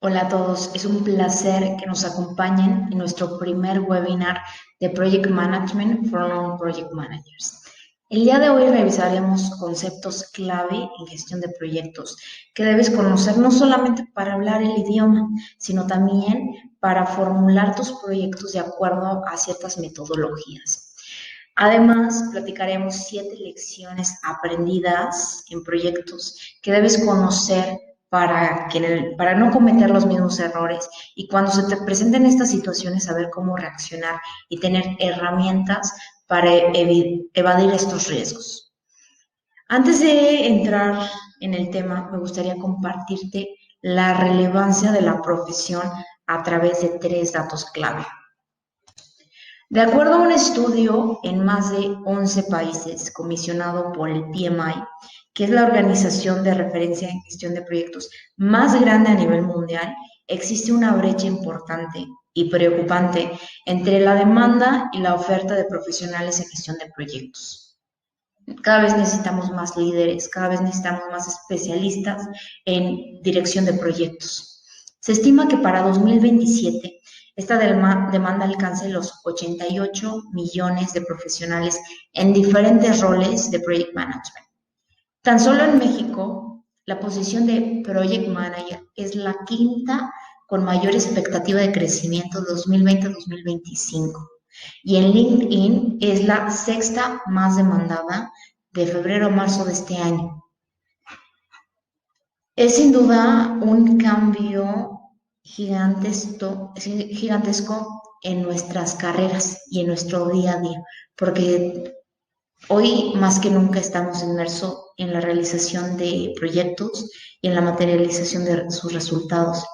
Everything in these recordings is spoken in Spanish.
Hola a todos, es un placer que nos acompañen en nuestro primer webinar de Project Management for Non-Project Managers. El día de hoy revisaremos conceptos clave en gestión de proyectos que debes conocer no solamente para hablar el idioma, sino también para formular tus proyectos de acuerdo a ciertas metodologías. Además, platicaremos 7 lecciones aprendidas en proyectos que debes conocer para no cometer los mismos errores y cuando se te presenten estas situaciones saber cómo reaccionar y tener herramientas para evadir estos riesgos. Antes de entrar en el tema, me gustaría compartirte la relevancia de la profesión a través de 3 datos clave. De acuerdo a un estudio en más de 11 países comisionado por el PMI, que es la organización de referencia en gestión de proyectos más grande a nivel mundial, existe una brecha importante y preocupante entre la demanda y la oferta de profesionales en gestión de proyectos. Cada vez necesitamos más líderes, cada vez necesitamos más especialistas en dirección de proyectos. Se estima que para 2027 esta demanda alcance los 88 millones de profesionales en diferentes roles de Project Management. Tan solo en México, la posición de Project Manager es la quinta con mayor expectativa de crecimiento de 2020 a 2025. Y en LinkedIn es la sexta más demandada de febrero a marzo de este año. Es sin duda un cambio gigantesco en nuestras carreras y en nuestro día a día, porque hoy más que nunca estamos inmersos en la realización de proyectos y en la materialización de sus resultados.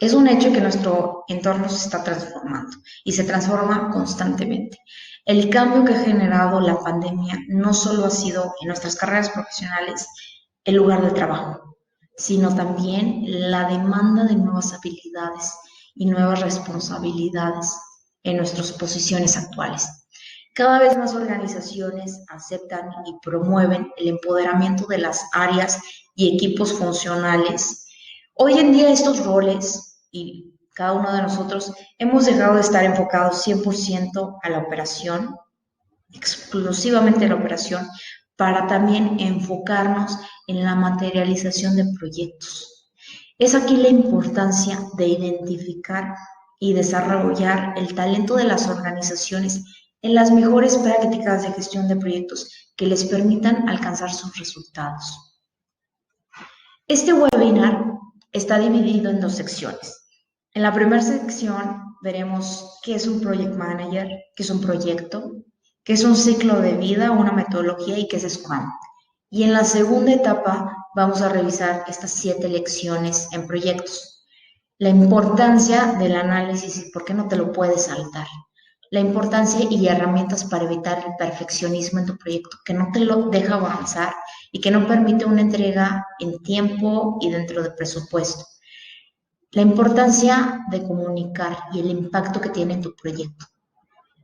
Es un hecho que nuestro entorno se está transformando y se transforma constantemente. El cambio que ha generado la pandemia no solo ha sido en nuestras carreras profesionales el lugar de trabajo, sino también la demanda de nuevas habilidades y nuevas responsabilidades en nuestras posiciones actuales. Cada vez más organizaciones aceptan y promueven el empoderamiento de las áreas y equipos funcionales. Hoy en día estos roles y cada uno de nosotros hemos dejado de estar enfocados 100% a la operación, exclusivamente a la operación, para también enfocarnos en la materialización de proyectos. Es aquí la importancia de identificar y desarrollar el talento de las organizaciones en las mejores prácticas de gestión de proyectos que les permitan alcanzar sus resultados. Este webinar está dividido en 2 secciones. En la primera sección veremos qué es un Project Manager, qué es un proyecto, qué es un ciclo de vida, una metodología y qué es Scrum. Y en la segunda etapa vamos a revisar estas 7 lecciones en proyectos. La importancia del análisis y por qué no te lo puedes saltar. La importancia y herramientas para evitar el perfeccionismo en tu proyecto, que no te lo deja avanzar y que no permite una entrega en tiempo y dentro del presupuesto. La importancia de comunicar y el impacto que tiene en tu proyecto.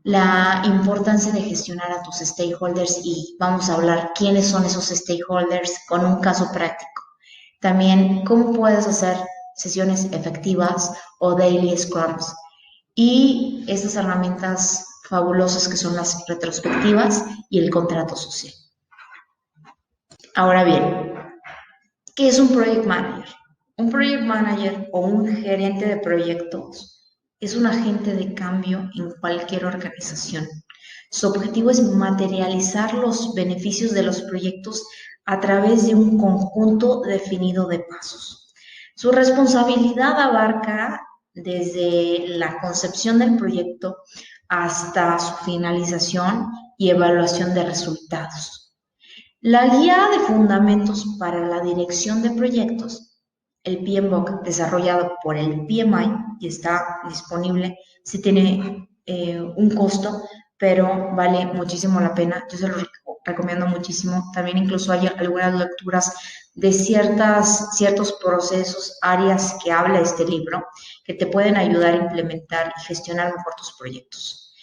La importancia de gestionar a tus stakeholders y vamos a hablar quiénes son esos stakeholders con un caso práctico. También cómo puedes hacer sesiones efectivas o daily scrums y estas herramientas fabulosas que son las retrospectivas y el contrato social. Ahora bien, ¿qué es un Project Manager? Un Project Manager o un gerente de proyectos es un agente de cambio en cualquier organización. Su objetivo es materializar los beneficios de los proyectos a través de un conjunto definido de pasos. Su responsabilidad abarca desde la concepción del proyecto hasta su finalización y evaluación de resultados. La guía de fundamentos para la dirección de proyectos, el PMBOK, desarrollado por el PMI y está disponible, sí tiene un costo, pero vale muchísimo la pena. Yo se lo recomiendo muchísimo. También incluso hay algunas lecturas de ciertos procesos, áreas que habla este libro, que te pueden ayudar a implementar y gestionar mejor tus proyectos.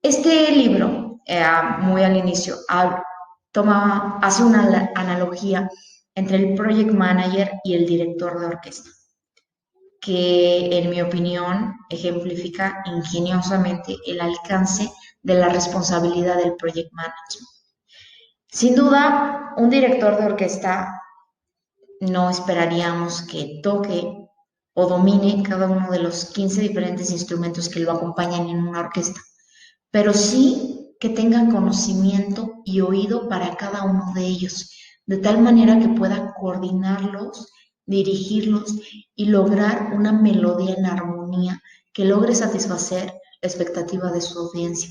Este libro, muy al inicio, hace una analogía entre el project manager y el director de orquesta. que en mi opinión ejemplifica ingeniosamente el alcance de la responsabilidad del project management. Sin duda, un director de orquesta no esperaríamos que toque o domine cada uno de los 15 diferentes instrumentos que lo acompañan en una orquesta, pero sí que tengan conocimiento y oído para cada uno de ellos, de tal manera que pueda coordinarlos, dirigirlos y lograr una melodía en armonía que logre satisfacer la expectativa de su audiencia.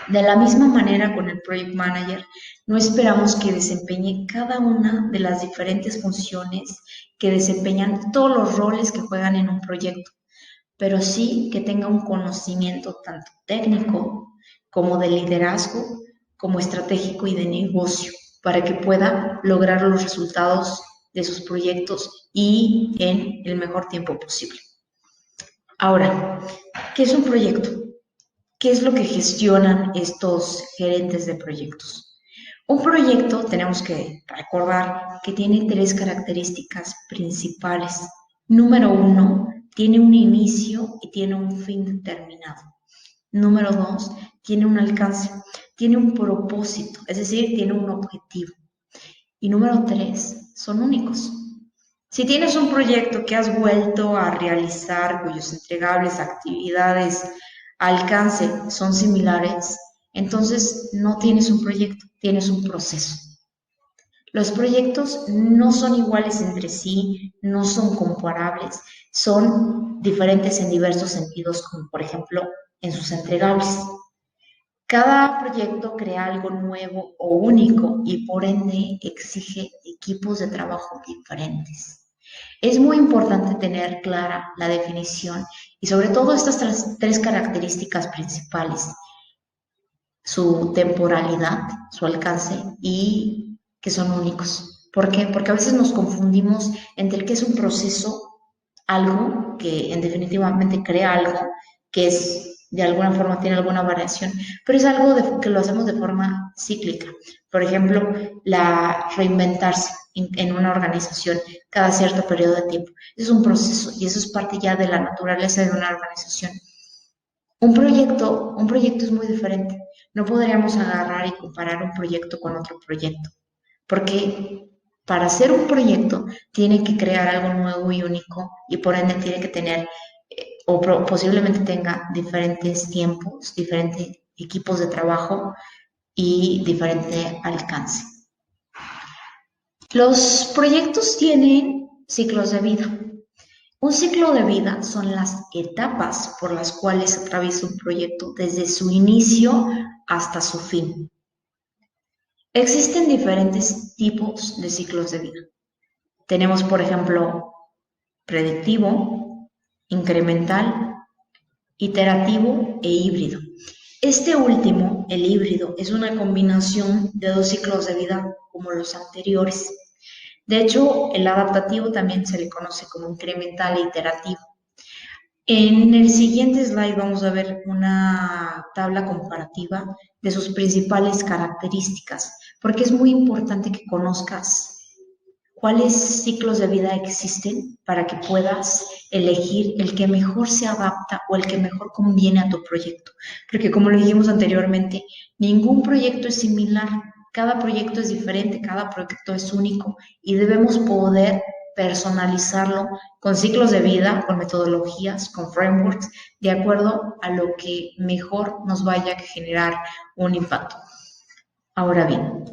De la misma manera con el Project Manager, no esperamos que desempeñe cada una de las diferentes funciones que desempeñan todos los roles que juegan en un proyecto, pero sí que tenga un conocimiento tanto técnico como de liderazgo, como estratégico y de negocio, para que pueda lograr los resultados de sus proyectos y en el mejor tiempo posible. Ahora, ¿qué es un proyecto? ¿Qué es lo que gestionan estos gerentes de proyectos? Un proyecto, tenemos que recordar que tiene 3 características principales. Número 1, tiene un inicio y tiene un fin determinado. Número 2, tiene un alcance, tiene un propósito, es decir, tiene un objetivo. Y número 3, son únicos. Si tienes un proyecto que has vuelto a realizar, cuyos entregables, actividades, alcance son similares, entonces no tienes un proyecto, tienes un proceso. Los proyectos no son iguales entre sí, no son comparables, son diferentes en diversos sentidos, como por ejemplo en sus entregables. Cada proyecto crea algo nuevo o único y por ende exige equipos de trabajo diferentes. Es muy importante tener clara la definición y sobre todo estas 3 características principales: su temporalidad, su alcance y que son únicos. ¿Por qué? Porque a veces nos confundimos entre el que es un proceso, algo que en definitivamente crea algo, que es de alguna forma tiene alguna variación, pero es algo que lo hacemos de forma cíclica. Por ejemplo, la reinventarse en una organización cada cierto periodo de tiempo. Es un proceso y eso es parte ya de la naturaleza de una organización. Un proyecto es muy diferente. No podríamos agarrar y comparar un proyecto con otro proyecto, porque para hacer un proyecto tiene que crear algo nuevo y único y por ende tiene que tener posiblemente tenga diferentes tiempos, diferentes equipos de trabajo y diferente alcance. Los proyectos tienen ciclos de vida. Un ciclo de vida son las etapas por las cuales atraviesa un proyecto desde su inicio hasta su fin. Existen diferentes tipos de ciclos de vida. Tenemos, por ejemplo, predictivo, incremental, iterativo e híbrido. Este último, el híbrido, es una combinación de 2 ciclos de vida como los anteriores. De hecho, el adaptativo también se le conoce como incremental e iterativo. En el siguiente slide vamos a ver una tabla comparativa de sus principales características, porque es muy importante que conozcas cuáles ciclos de vida existen para que puedas elegir el que mejor se adapta o el que mejor conviene a tu proyecto. Porque como lo dijimos anteriormente, ningún proyecto es similar, cada proyecto es diferente, cada proyecto es único y debemos poder personalizarlo con ciclos de vida, con metodologías, con frameworks, de acuerdo a lo que mejor nos vaya a generar un impacto. Ahora bien,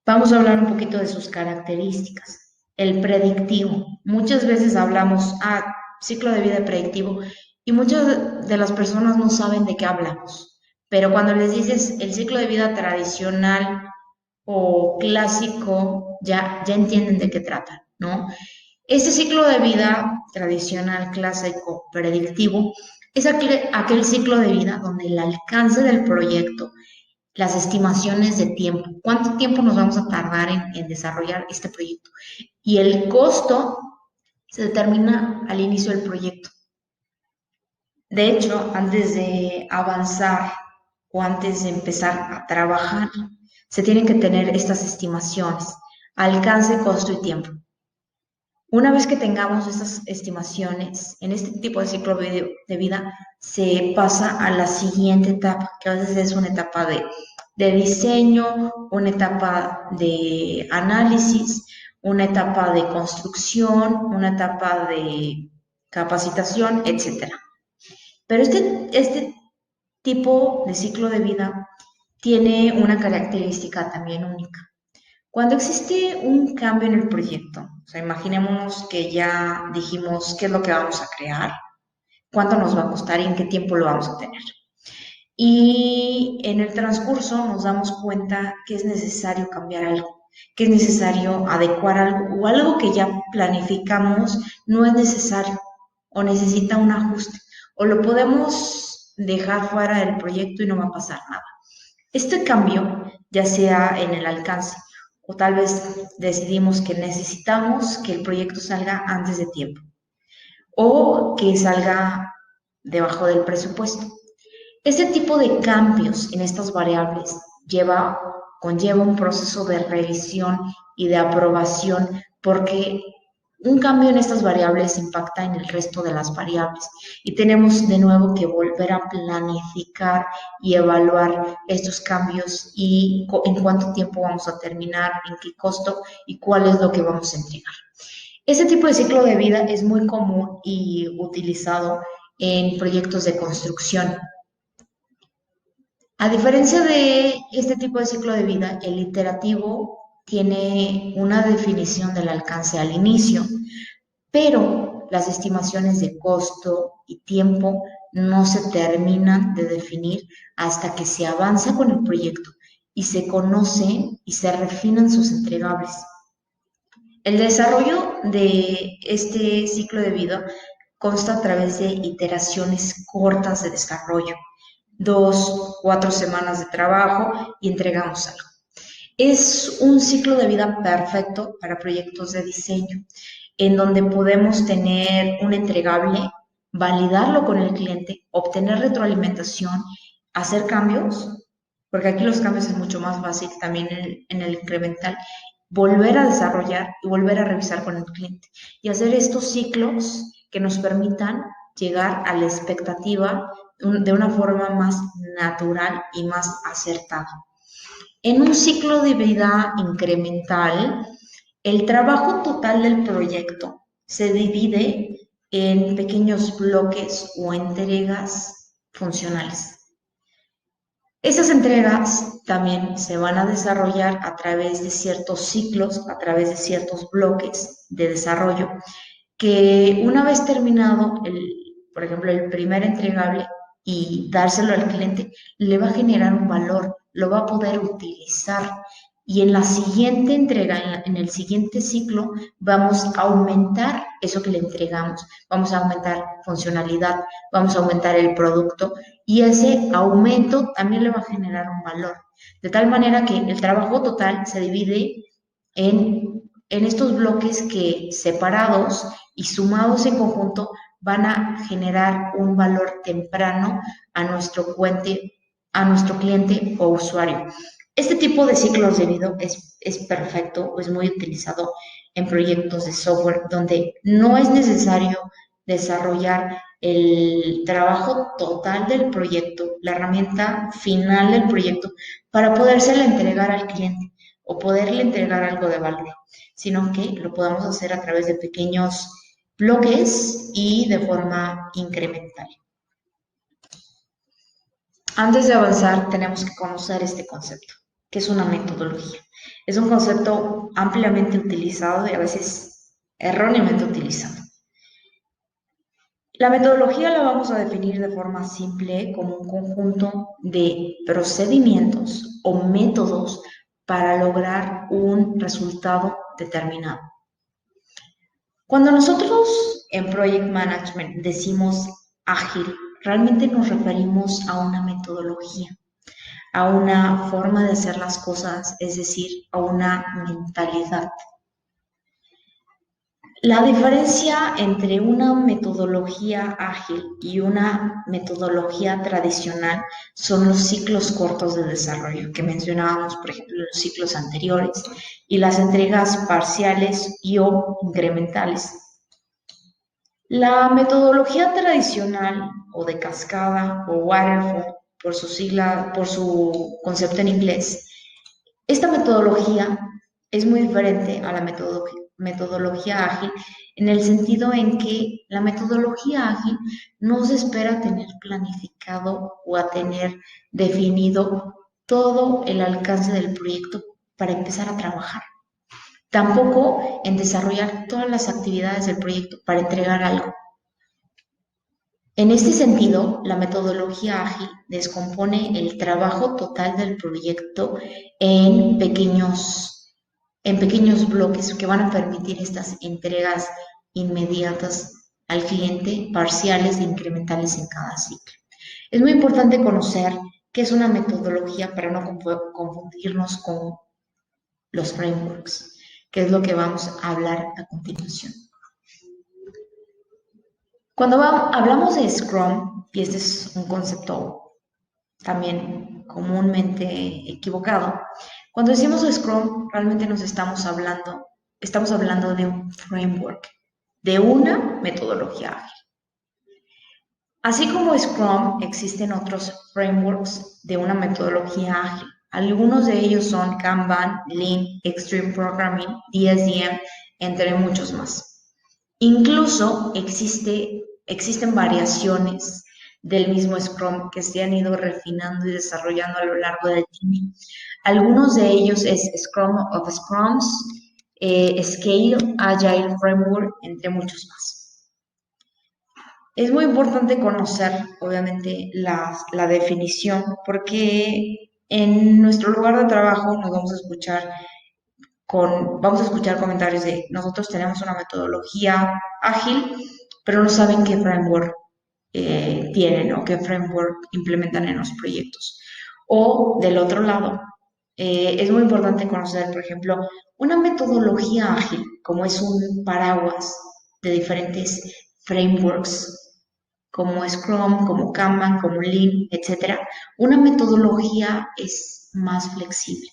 vamos a hablar un poquito de sus características. El predictivo. Muchas veces hablamos, ciclo de vida predictivo, y muchas de las personas no saben de qué hablamos. Pero cuando les dices el ciclo de vida tradicional o clásico, ya entienden de qué trata, ¿no? Este ciclo de vida tradicional, clásico, predictivo, es aquel ciclo de vida donde el alcance del proyecto, las estimaciones de tiempo, cuánto tiempo nos vamos a tardar en desarrollar este proyecto. Y el costo se determina al inicio del proyecto. De hecho, antes de avanzar o antes de empezar a trabajar, se tienen que tener estas estimaciones: alcance, costo y tiempo. Una vez que tengamos estas estimaciones, en este tipo de ciclo de vida se pasa a la siguiente etapa, que a veces es una etapa de diseño, una etapa de análisis, una etapa de construcción, una etapa de capacitación, etcétera. Pero este tipo de ciclo de vida tiene una característica también única. Cuando existe un cambio en el proyecto, o sea, imaginémonos que ya dijimos qué es lo que vamos a crear, cuánto nos va a costar y en qué tiempo lo vamos a tener. Y en el transcurso nos damos cuenta que es necesario cambiar algo, que es necesario adecuar algo o algo que ya planificamos no es necesario o necesita un ajuste o lo podemos dejar fuera del proyecto y no va a pasar nada. Este cambio, ya sea en el alcance o tal vez decidimos que necesitamos que el proyecto salga antes de tiempo o que salga debajo del presupuesto. Este tipo de cambios en estas variables conlleva un proceso de revisión y de aprobación porque un cambio en estas variables impacta en el resto de las variables y tenemos de nuevo que volver a planificar y evaluar estos cambios y en cuánto tiempo vamos a terminar, en qué costo y cuál es lo que vamos a entregar. Este tipo de ciclo de vida es muy común y utilizado en proyectos de construcción. A diferencia de este tipo de ciclo de vida, el iterativo tiene una definición del alcance al inicio, pero las estimaciones de costo y tiempo no se terminan de definir hasta que se avanza con el proyecto y se conocen y se refinan sus entregables. El desarrollo de este ciclo de vida consta a través de iteraciones cortas de desarrollo, 2, 4 semanas de trabajo y entregamos algo. Es un ciclo de vida perfecto para proyectos de diseño, en donde podemos tener un entregable, validarlo con el cliente, obtener retroalimentación, hacer cambios, porque aquí los cambios es mucho más fácil también en el incremental, volver a desarrollar y volver a revisar con el cliente y hacer estos ciclos que nos permitan llegar a la expectativa de una forma más natural y más acertada. En un ciclo de vida incremental, el trabajo total del proyecto se divide en pequeños bloques o entregas funcionales. Esas entregas también se van a desarrollar a través de ciertos ciclos, a través de ciertos bloques de desarrollo, que una vez terminado, por ejemplo, el primer entregable y dárselo al cliente, le va a generar un valor, lo va a poder utilizar. Y en la siguiente entrega, en el siguiente ciclo, vamos a aumentar eso que le entregamos, vamos a aumentar funcionalidad, vamos a aumentar el producto y ese aumento también le va a generar un valor. De tal manera que el trabajo total se divide en estos bloques que separados y sumados en conjunto van a generar un valor temprano a nuestro cliente o usuario. Este tipo de ciclos de vida es perfecto, es muy utilizado en proyectos de software donde no es necesario desarrollar el trabajo total del proyecto, la herramienta final del proyecto, para podérsela entregar al cliente o poderle entregar algo de valor, sino que lo podamos hacer a través de pequeños bloques y de forma incremental. Antes de avanzar, tenemos que conocer este concepto, que es una metodología. Es un concepto ampliamente utilizado y a veces erróneamente utilizado. La metodología la vamos a definir de forma simple como un conjunto de procedimientos o métodos para lograr un resultado determinado. Cuando nosotros en Project Management decimos ágil, realmente nos referimos a una metodología, a una forma de hacer las cosas, es decir, a una mentalidad. La diferencia entre una metodología ágil y una metodología tradicional son los ciclos cortos de desarrollo que mencionábamos, por ejemplo, en los ciclos anteriores, y las entregas parciales y o incrementales. La metodología tradicional o de cascada o waterfall, por su sigla, por su concepto en inglés, esta metodología es muy diferente a la metodología ágil en el sentido en que la metodología ágil no se espera tener planificado o a tener definido todo el alcance del proyecto para empezar a trabajar. Tampoco en desarrollar todas las actividades del proyecto para entregar algo. En este sentido, la metodología ágil descompone el trabajo total del proyecto en pequeños bloques que van a permitir estas entregas inmediatas al cliente, parciales e incrementales en cada ciclo. Es muy importante conocer qué es una metodología para no confundirnos con los frameworks, que es lo que vamos a hablar a continuación. Cuando hablamos de Scrum, y este es un concepto también comúnmente equivocado, cuando decimos Scrum, realmente estamos hablando de un framework, de una metodología ágil. Así como Scrum, existen otros frameworks de una metodología ágil. Algunos de ellos son Kanban, Lean, Extreme Programming, DSDM, entre muchos más. Incluso existen variaciones del mismo Scrum que se han ido refinando y desarrollando a lo largo del tiempo. Algunos de ellos es Scrum of Scrums, Scale, Agile Framework, entre muchos más. Es muy importante conocer, obviamente, la definición, porque en nuestro lugar de trabajo nos vamos a escuchar comentarios de nosotros tenemos una metodología ágil, pero no saben qué framework tienen o qué framework implementan en los proyectos. O del otro lado, es muy importante conocer, por ejemplo, una metodología ágil, como es un paraguas de diferentes frameworks, como Scrum, como Kanban, como Lean, etc. Una metodología es más flexible.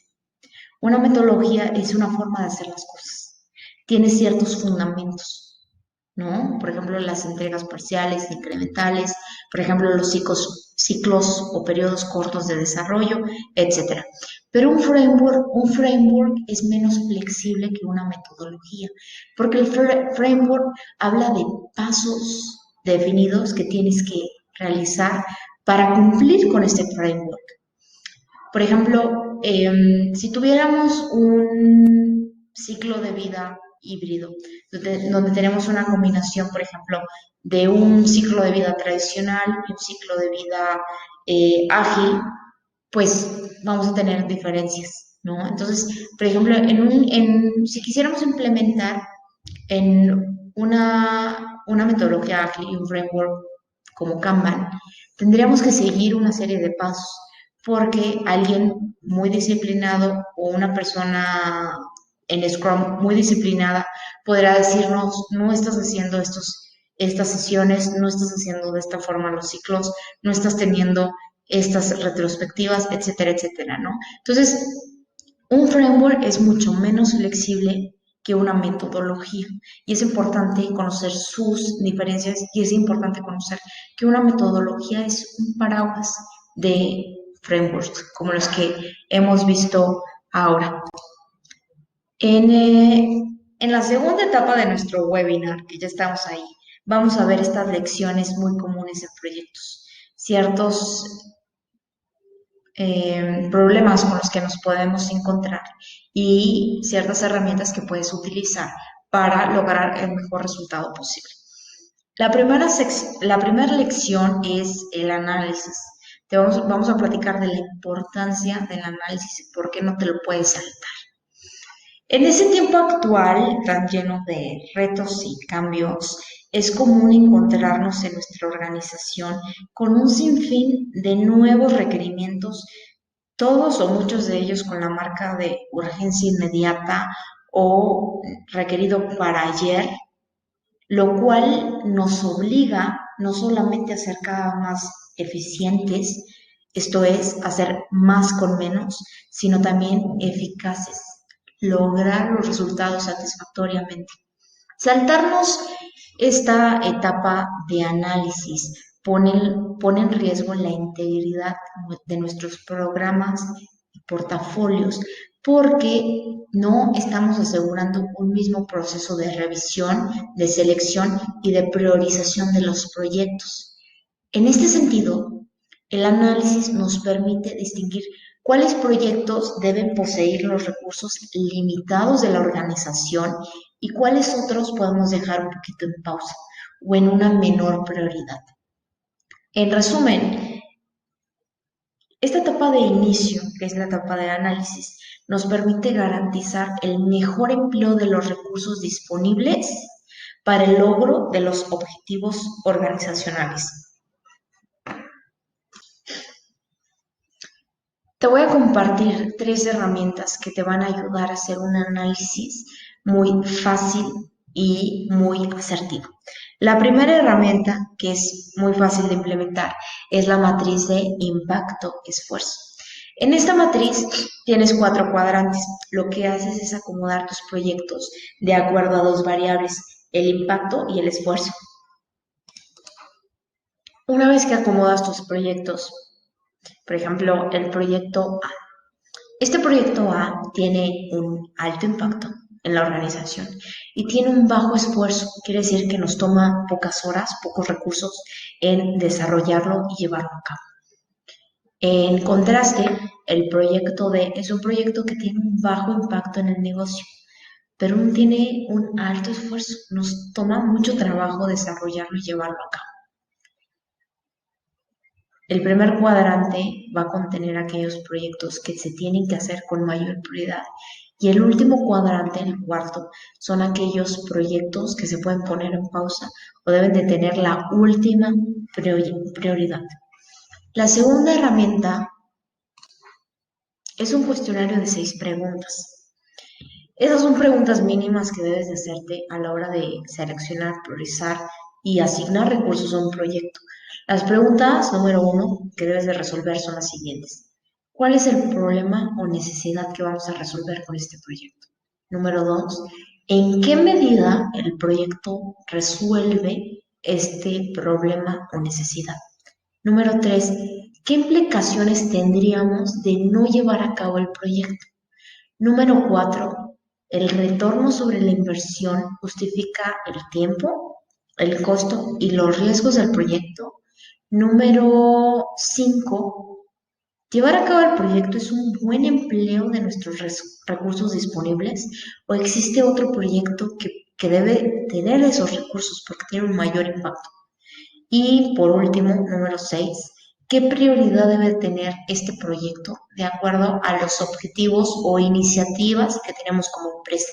Una metodología es una forma de hacer las cosas. Tiene ciertos fundamentos, ¿no? Por ejemplo, las entregas parciales, incrementales, por ejemplo, los ciclos o periodos cortos de desarrollo, etc. Pero un framework es menos flexible que una metodología, porque el framework habla de pasos definidos que tienes que realizar para cumplir con este framework. Por ejemplo, si tuviéramos un ciclo de vida híbrido, donde tenemos una combinación, por ejemplo, de un ciclo de vida tradicional y un ciclo de vida ágil, pues vamos a tener diferencias, ¿no? Entonces, por ejemplo, si quisiéramos implementar en una metodología ágil y un framework como Kanban, tendríamos que seguir una serie de pasos porque alguien muy disciplinado o una persona en Scrum muy disciplinada podrá decirnos, no estás haciendo estas sesiones, no estás haciendo de esta forma los ciclos, no estás teniendo estas retrospectivas, etcétera, etcétera, ¿no? Entonces, un framework es mucho menos flexible que una metodología y es importante conocer sus diferencias y es importante conocer que una metodología es un paraguas de frameworks como los que hemos visto ahora. En la segunda etapa de nuestro webinar, que ya estamos ahí, vamos a ver estas lecciones muy comunes en proyectos, ciertos problemas con los que nos podemos encontrar y ciertas herramientas que puedes utilizar para lograr el mejor resultado posible. La primera lección es el análisis. Vamos a platicar de la importancia del análisis y por qué no te lo puedes saltar. En ese tiempo actual, tan lleno de retos y cambios, es común encontrarnos en nuestra organización con un sinfín de nuevos requerimientos, todos o muchos de ellos con la marca de urgencia inmediata o requerido para ayer, lo cual nos obliga no solamente a ser cada vez más eficientes, esto es, hacer más con menos, sino también eficaces, lograr los resultados satisfactoriamente. Saltarnos esta etapa de análisis pone en riesgo la integridad de nuestros programas y portafolios porque no estamos asegurando un mismo proceso de revisión, de selección y de priorización de los proyectos. En este sentido, el análisis nos permite distinguir cuáles proyectos deben poseer los recursos limitados de la organización y cuáles otros podemos dejar un poquito en pausa o en una menor prioridad. En resumen, esta etapa de inicio, que es la etapa de análisis, nos permite garantizar el mejor empleo de los recursos disponibles para el logro de los objetivos organizacionales. Te voy a compartir 3 herramientas que te van a ayudar a hacer un análisis muy fácil y muy asertivo. La primera herramienta, que es muy fácil de implementar, es la matriz de impacto-esfuerzo. En esta matriz tienes 4 cuadrantes. Lo que haces es acomodar tus proyectos de acuerdo a 2 variables, el impacto y el esfuerzo. Una vez que acomodas tus proyectos, por ejemplo, el proyecto A. Este proyecto A tiene un alto impacto en la organización y tiene un bajo esfuerzo. Quiere decir que nos toma pocas horas, pocos recursos en desarrollarlo y llevarlo a cabo. En contraste, el proyecto D es un proyecto que tiene un bajo impacto en el negocio, pero tiene un alto esfuerzo. Nos toma mucho trabajo desarrollarlo y llevarlo a cabo. El primer cuadrante va a contener aquellos proyectos que se tienen que hacer con mayor prioridad y el último cuadrante, el cuarto, son aquellos proyectos que se pueden poner en pausa o deben de tener la última prioridad. La segunda herramienta es un cuestionario de 6 preguntas. Esas son preguntas mínimas que debes de hacerte a la hora de seleccionar, priorizar y asignar recursos a un proyecto. Las preguntas número 1 que debes de resolver son las siguientes. ¿Cuál es el problema o necesidad que vamos a resolver con este proyecto? Número 2, ¿en qué medida el proyecto resuelve este problema o necesidad? Número 3, ¿qué implicaciones tendríamos de no llevar a cabo el proyecto? Número 4, ¿el retorno sobre la inversión justifica el tiempo, el costo y los riesgos del proyecto? Número 5, ¿llevar a cabo el proyecto es un buen empleo de nuestros recursos disponibles o existe otro proyecto que debe tener esos recursos porque tiene un mayor impacto? Y por último, número 6, ¿qué prioridad debe tener este proyecto de acuerdo a los objetivos o iniciativas que tenemos como empresa?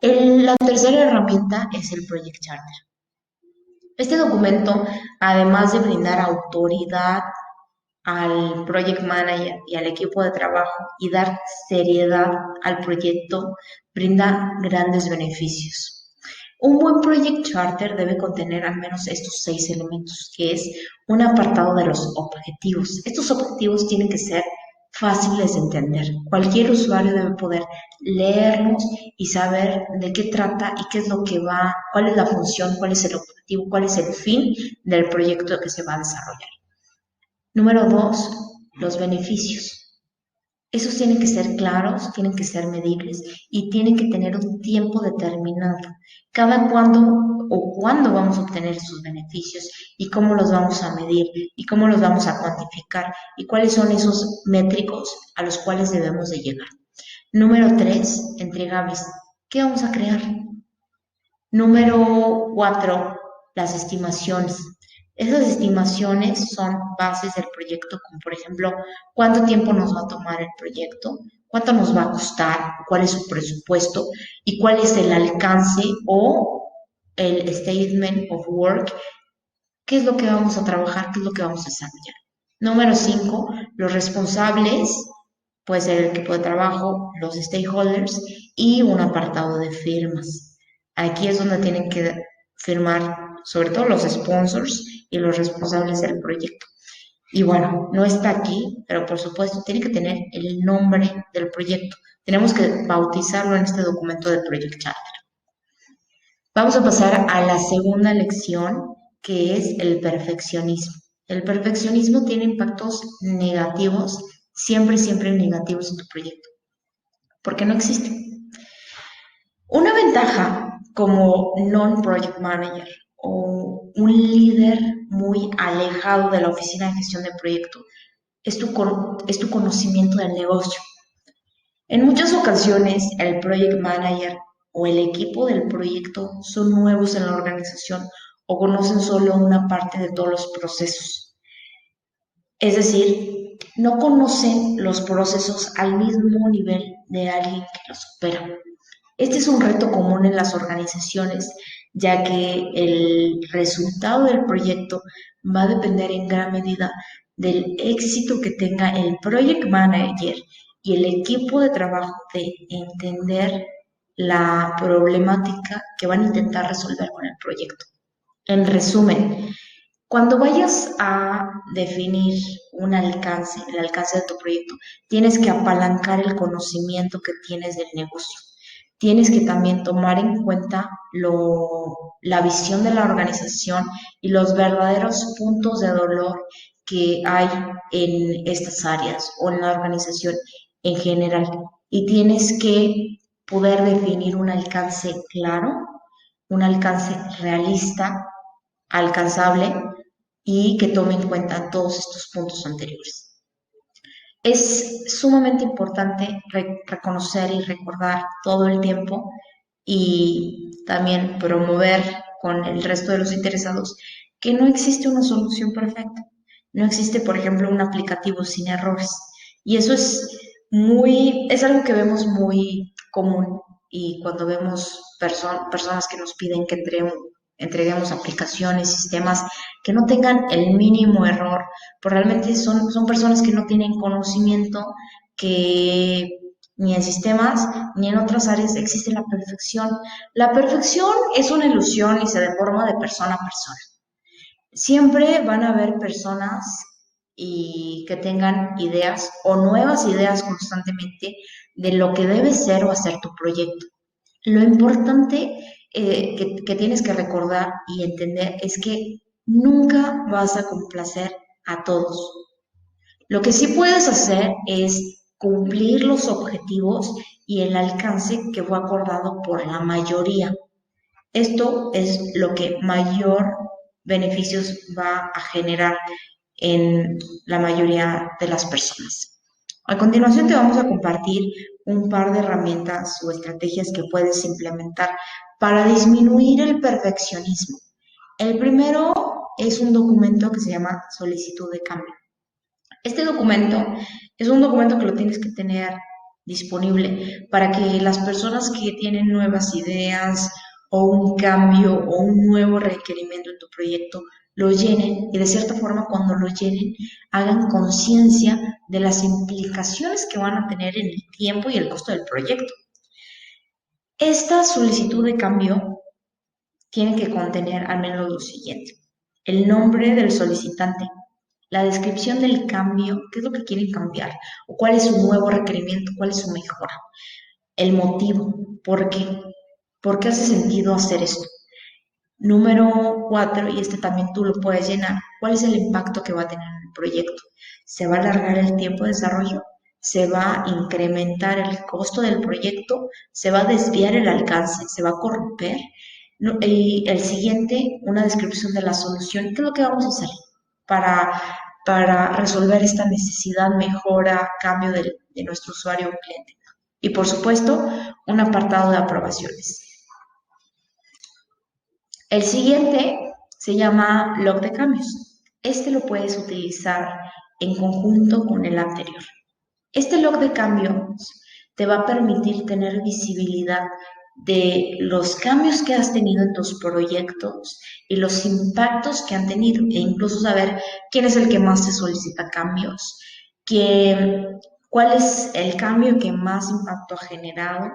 La tercera herramienta es el Project Charter. Este documento, además de brindar autoridad al project manager y al equipo de trabajo y dar seriedad al proyecto, brinda grandes beneficios. Un buen Project Charter debe contener al menos estos 6 elementos, que es un apartado de los objetivos. Estos objetivos tienen que ser fáciles de entender. Cualquier usuario debe poder leerlos y saber de qué trata y qué es lo que va, cuál es la función, cuál es el objetivo, cuál es el fin del proyecto que se va a desarrollar. Número 2, los beneficios. Esos tienen que ser claros, tienen que ser medibles y tienen que tener un tiempo determinado. Cada cuándo o cuándo vamos a obtener esos beneficios y cómo los vamos a medir y cómo los vamos a cuantificar y cuáles son esos métricos a los cuales debemos de llegar. Número 3, entregables. ¿Qué vamos a crear? Número 4, las estimaciones. Esas estimaciones son bases del proyecto, como por ejemplo, cuánto tiempo nos va a tomar el proyecto, cuánto nos va a costar, cuál es su presupuesto y cuál es el alcance o el statement of work, qué es lo que vamos a trabajar, qué es lo que vamos a desarrollar. Número 5, los responsables, puede ser el equipo de trabajo, los stakeholders y un apartado de firmas. Aquí es donde tienen que firmar sobre todo los sponsors y los responsables del proyecto. Y bueno, no está aquí, pero por supuesto tiene que tener el nombre del proyecto. Tenemos que bautizarlo en este documento de Project Charter. Vamos a pasar a la segunda lección, que es el perfeccionismo. El perfeccionismo tiene impactos negativos, siempre, siempre negativos en tu proyecto, porque no existe. Una ventaja como non-project manager o un líder muy alejado de la oficina de gestión de proyecto es tu conocimiento del negocio. En muchas ocasiones, el project manager o el equipo del proyecto son nuevos en la organización o conocen solo una parte de todos los procesos. Es decir, no conocen los procesos al mismo nivel de alguien que los supera. Este es un reto común en las organizaciones, ya que el resultado del proyecto va a depender en gran medida del éxito que tenga el project manager y el equipo de trabajo de entender la problemática que van a intentar resolver con el proyecto. En resumen, cuando vayas a definir un alcance, el alcance de tu proyecto, tienes que apalancar el conocimiento que tienes del negocio. Tienes que también tomar en cuenta la visión de la organización y los verdaderos puntos de dolor que hay en estas áreas o en la organización en general. Y tienes que poder definir un alcance claro, un alcance realista, alcanzable y que tome en cuenta todos estos puntos anteriores. Es sumamente importante reconocer y recordar todo el tiempo y también promover con el resto de los interesados que no existe una solución perfecta. No existe, por ejemplo, un aplicativo sin errores. Y eso es algo que vemos muy común y cuando vemos personas que nos piden que entreguemos aplicaciones, sistemas que no tengan el mínimo error, pues realmente son personas que no tienen conocimiento que ni en sistemas ni en otras áreas existe la perfección. La perfección es una ilusión y se deforma de persona a persona. Siempre van a haber personas y que tengan ideas o nuevas ideas constantemente de lo que debe ser o hacer tu proyecto. Lo importante que tienes que recordar y entender es que nunca vas a complacer a todos. Lo que sí puedes hacer es cumplir los objetivos y el alcance que fue acordado por la mayoría. Esto es lo que mayor beneficios va a generar en la mayoría de las personas. A continuación te vamos a compartir un par de herramientas o estrategias que puedes implementar para disminuir el perfeccionismo. El primero es un documento que se llama solicitud de cambio. Este documento es un documento que lo tienes que tener disponible para que las personas que tienen nuevas ideas o un cambio o un nuevo requerimiento en tu proyecto lo llenen y de cierta forma cuando lo llenen hagan conciencia de las implicaciones que van a tener en el tiempo y el costo del proyecto. Esta solicitud de cambio tiene que contener al menos lo siguiente: el nombre del solicitante, la descripción del cambio, qué es lo que quieren cambiar, o cuál es su nuevo requerimiento, cuál es su mejora, el motivo, por qué hace sentido hacer esto. Número 4, y este también tú lo puedes llenar, ¿cuál es el impacto que va a tener en el proyecto? ¿Se va a alargar el tiempo de desarrollo? ¿Se va a incrementar el costo del proyecto? ¿Se va a desviar el alcance? ¿Se va a corromper? Y el siguiente, una descripción de la solución. ¿Qué es lo que vamos a hacer para resolver esta necesidad, mejora, cambio de nuestro usuario o cliente? Y por supuesto, un apartado de aprobaciones. El siguiente se llama log de cambios. Este lo puedes utilizar en conjunto con el anterior. Este log de cambios te va a permitir tener visibilidad de los cambios que has tenido en tus proyectos y los impactos que han tenido e incluso saber quién es el que más te solicita cambios, cuál es el cambio que más impacto ha generado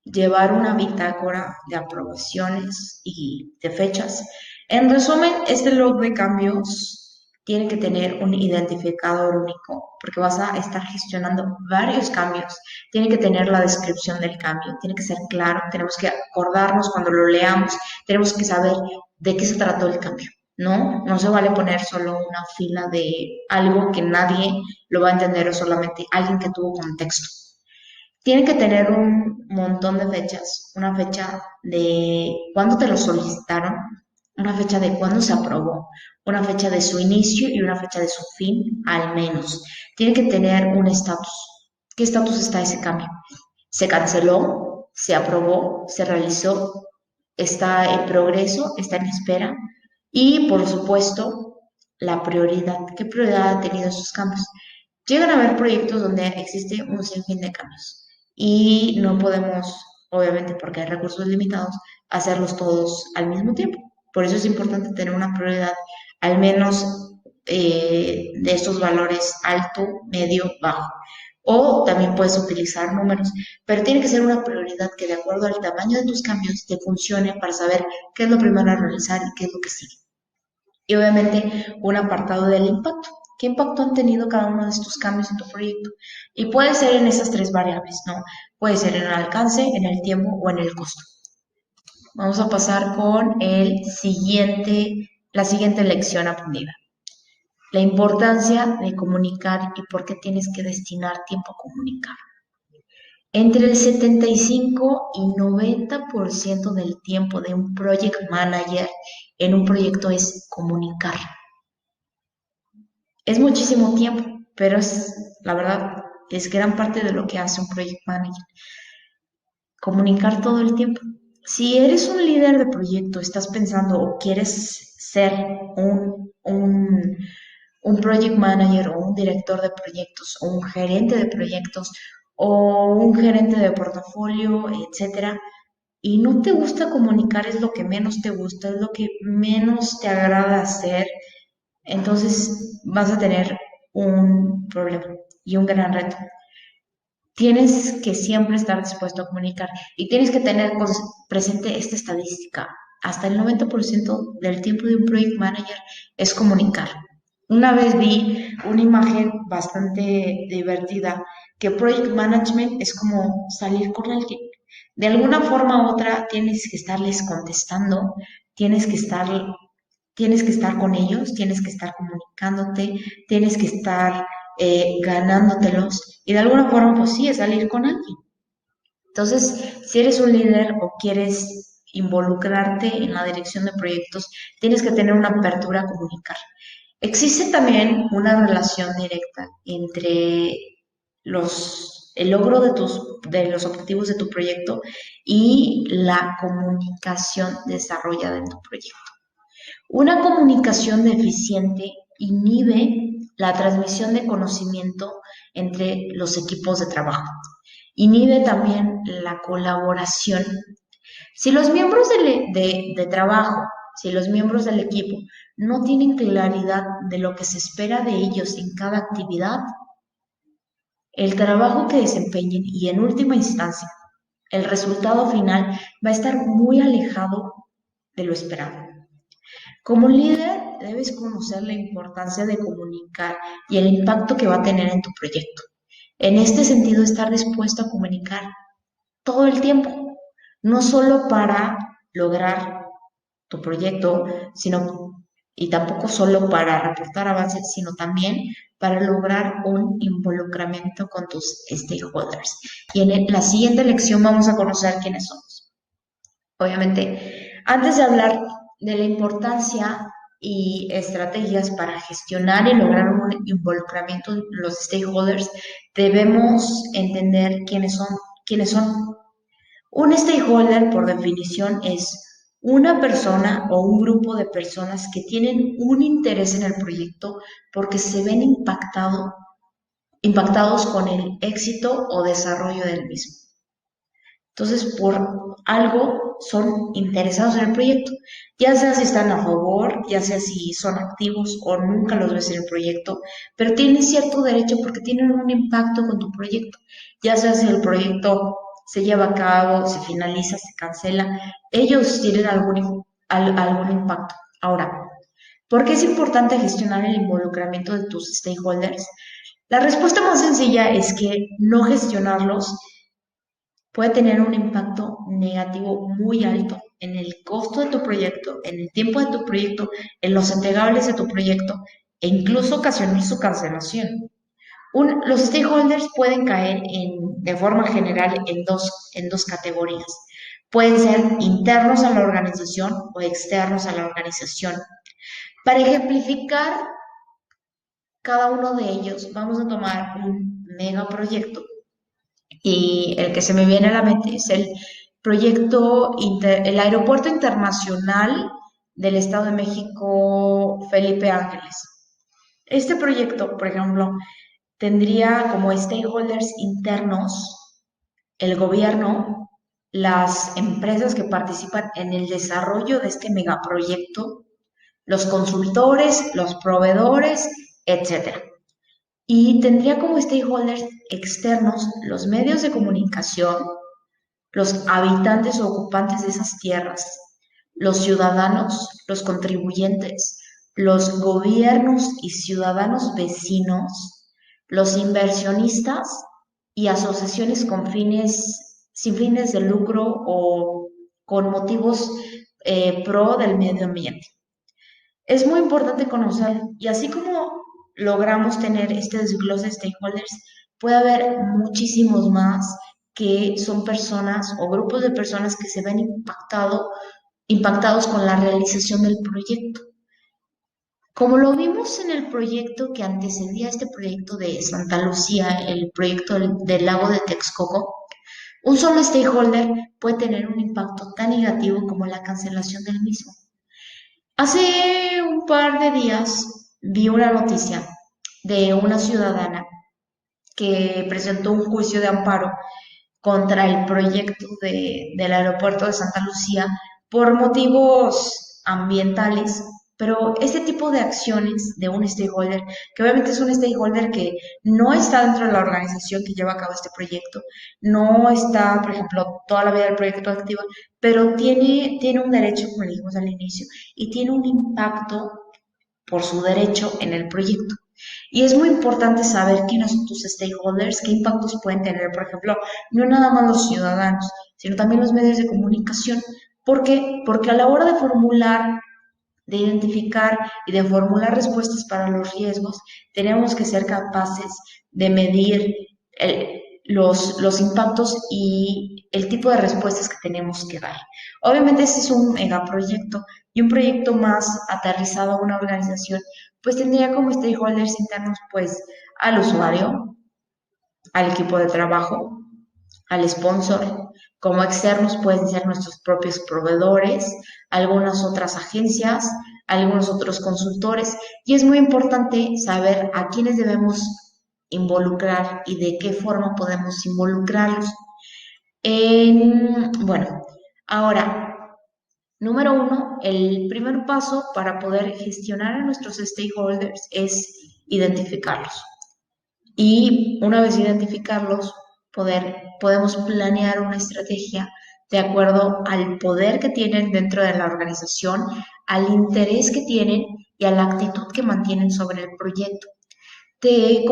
llevar una bitácora de aprobaciones y de fechas. En resumen, este log de cambios tiene que tener un identificador único porque vas a estar gestionando varios cambios. Tiene que tener la descripción del cambio, tiene que ser claro, tenemos que acordarnos cuando lo leamos, tenemos que saber de qué se trató el cambio. No, no se vale poner solo una fila de algo que nadie lo va a entender o solamente alguien que tuvo contexto. Tiene que tener un montón de fechas, una fecha de cuándo te lo solicitaron, una fecha de cuándo se aprobó, una fecha de su inicio y una fecha de su fin, al menos. Tiene que tener un estatus. ¿Qué estatus está ese cambio? ¿Se canceló? ¿Se aprobó? ¿Se realizó? ¿Está en progreso? ¿Está en espera? Y, por supuesto, la prioridad. ¿Qué prioridad ha tenido esos cambios? Llegan a haber proyectos donde existe un sinfín de cambios y no podemos, obviamente porque hay recursos limitados, hacerlos todos al mismo tiempo. Por eso es importante tener una prioridad, al menos de estos valores alto, medio, bajo. O también puedes utilizar números, pero tiene que ser una prioridad que de acuerdo al tamaño de tus cambios te funcione para saber qué es lo primero a realizar y qué es lo que sigue. Y obviamente un apartado del impacto. ¿Qué impacto han tenido cada uno de estos cambios en tu proyecto? Y puede ser en esas tres variables, ¿no? Puede ser en el alcance, en el tiempo o en el costo. Vamos a pasar con la siguiente lección aprendida. La importancia de comunicar y por qué tienes que destinar tiempo a comunicar. Entre el 75 y 90% del tiempo de un project manager en un proyecto es comunicar. Es muchísimo tiempo, pero la verdad, es gran parte de lo que hace un project manager. Comunicar todo el tiempo. Si eres un líder de proyecto, estás pensando o quieres ser un project manager o un director de proyectos o un gerente de proyectos o un gerente de portafolio, etcétera, y no te gusta comunicar, es lo que menos te gusta, es lo que menos te agrada hacer, entonces vas a tener un problema y un gran reto. Tienes que siempre estar dispuesto a comunicar y tienes que tener presente esta estadística. Hasta el 90% del tiempo de un project manager es comunicar. Una vez vi una imagen bastante divertida que project management es como salir con alguien. De alguna forma u otra tienes que estarles contestando, tienes que estar tienes que estar con ellos, tienes que estar comunicándote, tienes que estar ganándotelos y de alguna forma pues sí es salir con alguien. Entonces, si eres un líder o quieres involucrarte en la dirección de proyectos, tienes que tener una apertura a comunicar. Existe también una relación directa entre el logro de los objetivos de tu proyecto y la comunicación desarrollada en tu proyecto. Una comunicación deficiente inhibe la transmisión de conocimiento entre los equipos de trabajo. Inhibe también la colaboración. Si los miembros de trabajo, si los miembros del equipo no tienen claridad de lo que se espera de ellos en cada actividad, el trabajo que desempeñen y en última instancia, el resultado final va a estar muy alejado de lo esperado. Como líder, debes conocer la importancia de comunicar y el impacto que va a tener en tu proyecto. En este sentido, estar dispuesto a comunicar todo el tiempo, no solo para lograr tu proyecto, y tampoco solo para reportar avances, sino también para lograr un involucramiento con tus stakeholders. Y en la siguiente lección vamos a conocer quiénes somos. Obviamente, antes de hablar de la importancia y estrategias para gestionar y lograr un involucramiento de los stakeholders, debemos entender quiénes son. ¿Quiénes son? Un stakeholder, por definición, es una persona o un grupo de personas que tienen un interés en el proyecto porque se ven impactados con el éxito o desarrollo del mismo. Entonces, por algo son interesados en el proyecto, ya sea si están a favor, ya sea si son activos o nunca los ves en el proyecto, pero tienen cierto derecho porque tienen un impacto con tu proyecto, ya sea si el proyecto se lleva a cabo, se finaliza, se cancela, ellos tienen algún impacto. Ahora, ¿por qué es importante gestionar el involucramiento de tus stakeholders? La respuesta más sencilla es que no gestionarlos puede tener un impacto negativo muy alto en el costo de tu proyecto, en el tiempo de tu proyecto, en los entregables de tu proyecto e incluso ocasionar su cancelación. Los stakeholders pueden caer de forma general en dos categorías. Pueden ser internos a la organización o externos a la organización. Para ejemplificar cada uno de ellos, vamos a tomar un megaproyecto y el que se me viene a la mente es el Aeropuerto Internacional del Estado de México Felipe Ángeles. Este proyecto, por ejemplo, tendría como stakeholders internos el gobierno, las empresas que participan en el desarrollo de este megaproyecto, los consultores, los proveedores, etcétera. Y tendría como stakeholders externos los medios de comunicación, los habitantes o ocupantes de esas tierras, los ciudadanos, los contribuyentes, los gobiernos y ciudadanos vecinos, los inversionistas y asociaciones sin fines de lucro o con motivos pro del medio ambiente. Es muy importante conocer, y así como logramos tener este desglose de stakeholders, puede haber muchísimos más que son personas o grupos de personas que se ven impactados con la realización del proyecto. Como lo vimos en el proyecto que antecedía a este proyecto de Santa Lucía, el proyecto del lago de Texcoco, un solo stakeholder puede tener un impacto tan negativo como la cancelación del mismo. Hace un par de días vi una noticia de una ciudadana que presentó un juicio de amparo contra el proyecto del aeropuerto de Santa Lucía por motivos ambientales, pero este tipo de acciones de un stakeholder, que obviamente es un stakeholder que no está dentro de la organización que lleva a cabo este proyecto, no está, por ejemplo, toda la vida del proyecto activa, pero tiene un derecho, como le dijimos al inicio, y tiene un impacto por su derecho en el proyecto. Y es muy importante saber quiénes son tus stakeholders, qué impactos pueden tener, por ejemplo, no nada más los ciudadanos, sino también los medios de comunicación. ¿Por qué? Porque a la hora de formular, de identificar y de formular respuestas para los riesgos, tenemos que ser capaces de medir los impactos y el tipo de respuestas que tenemos que dar. Obviamente este es un megaproyecto y un proyecto más aterrizado a una organización, pues tendría como stakeholders internos pues al usuario, al equipo de trabajo, al sponsor. Como externos pueden ser nuestros propios proveedores, algunas otras agencias, algunos otros consultores. Y es muy importante saber a quiénes debemos involucrar y de qué forma podemos involucrarlos. Bueno, ahora, número uno, el primer paso para poder gestionar a nuestros stakeholders es identificarlos. Y una vez identificarlos, podemos planear una estrategia de acuerdo al poder que tienen dentro de la organización, al interés que tienen y a la actitud que mantienen sobre el proyecto. Te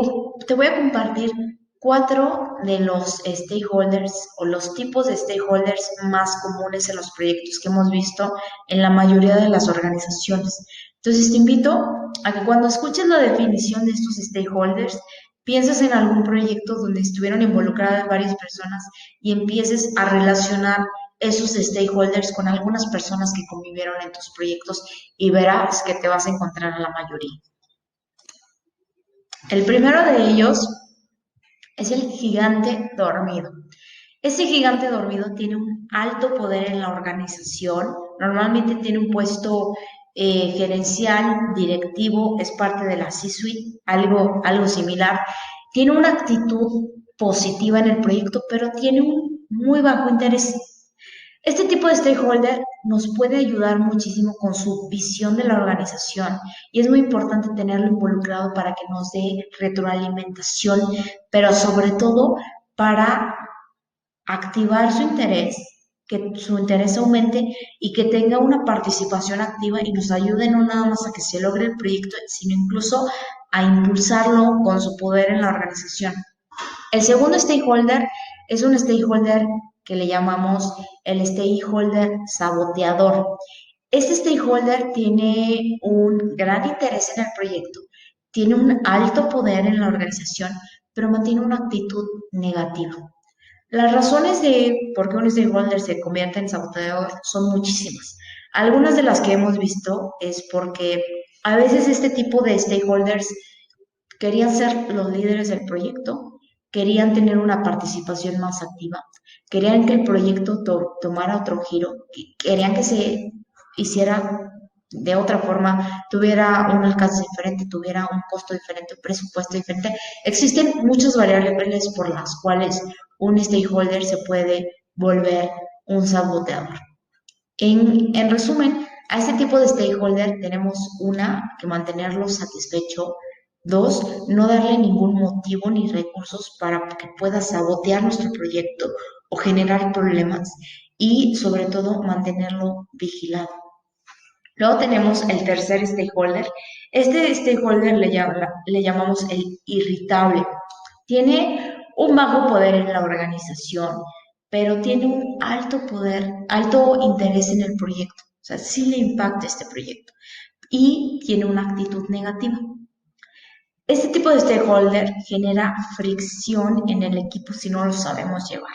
voy a compartir 4 de los stakeholders o los tipos de stakeholders más comunes en los proyectos que hemos visto en la mayoría de las organizaciones. Entonces te invito a que cuando escuches la definición de estos stakeholders, pienses en algún proyecto donde estuvieron involucradas varias personas y empieces a relacionar esos stakeholders con algunas personas que convivieron en tus proyectos y verás que te vas a encontrar a la mayoría. El primero de ellos es el gigante dormido. Ese gigante dormido tiene un alto poder en la organización, normalmente tiene un puesto gerencial, directivo, es parte de la C-suite, algo similar. Tiene una actitud positiva en el proyecto, pero tiene un muy bajo interés. Este tipo de stakeholder nos puede ayudar muchísimo con su visión de la organización y es muy importante tenerlo involucrado para que nos dé retroalimentación, pero sobre todo para activar su interés, que su interés aumente y que tenga una participación activa y nos ayude no nada más a que se logre el proyecto, sino incluso a impulsarlo con su poder en la organización. El segundo stakeholder es un stakeholder que le llamamos el stakeholder saboteador. Este stakeholder tiene un gran interés en el proyecto, tiene un alto poder en la organización, pero mantiene una actitud negativa. Las razones de por qué un stakeholder se convierte en saboteador son muchísimas. Algunas de las que hemos visto es porque a veces este tipo de stakeholders querían ser los líderes del proyecto, querían tener una participación más activa, querían que el proyecto tomara otro giro, querían que se hiciera de otra forma, tuviera un alcance diferente, tuviera un costo diferente, un presupuesto diferente. Existen muchas variables por las cuales un stakeholder se puede volver un saboteador. En resumen, a este tipo de stakeholder tenemos una, que mantenerlo satisfecho; dos, no darle ningún motivo ni recursos para que pueda sabotear nuestro proyecto o generar problemas; y sobre todo mantenerlo vigilado. Luego tenemos el tercer stakeholder. Este stakeholder le llamamos el irritable. Tiene un bajo poder en la organización, pero tiene un alto poder, alto interés en el proyecto. O sea, sí le impacta este proyecto y tiene una actitud negativa. Este tipo de stakeholder genera fricción en el equipo si no lo sabemos llevar.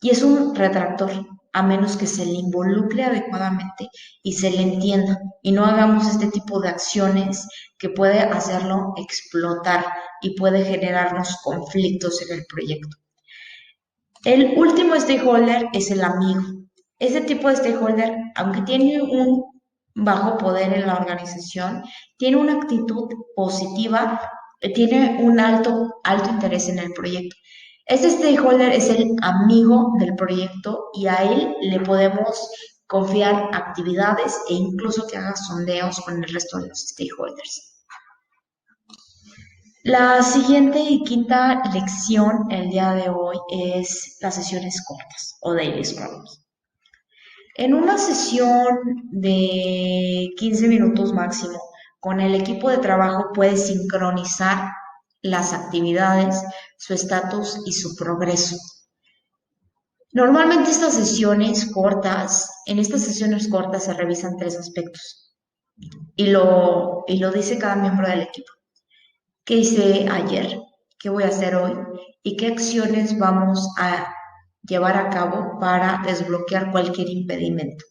Y es un retractor, a menos que se le involucre adecuadamente y se le entienda. Y no hagamos este tipo de acciones que puede hacerlo explotar y puede generarnos conflictos en el proyecto. El último stakeholder es el amigo. Este tipo de stakeholder, aunque tiene un bajo poder en la organización, tiene una actitud positiva, tiene un alto interés en el proyecto. Este stakeholder es el amigo del proyecto y a él le podemos confiar actividades e incluso que haga sondeos con el resto de los stakeholders. La siguiente y quinta lección el día de hoy es las sesiones cortas o daily scrums. En una sesión de 15 minutos máximo, con el equipo de trabajo puedes sincronizar las actividades, su estatus y su progreso. Normalmente en estas sesiones cortas se revisan tres aspectos y lo dice cada miembro del equipo. ¿Qué hice ayer? ¿Qué voy a hacer hoy? ¿Y qué acciones vamos a llevar a cabo para desbloquear cualquier impedimento?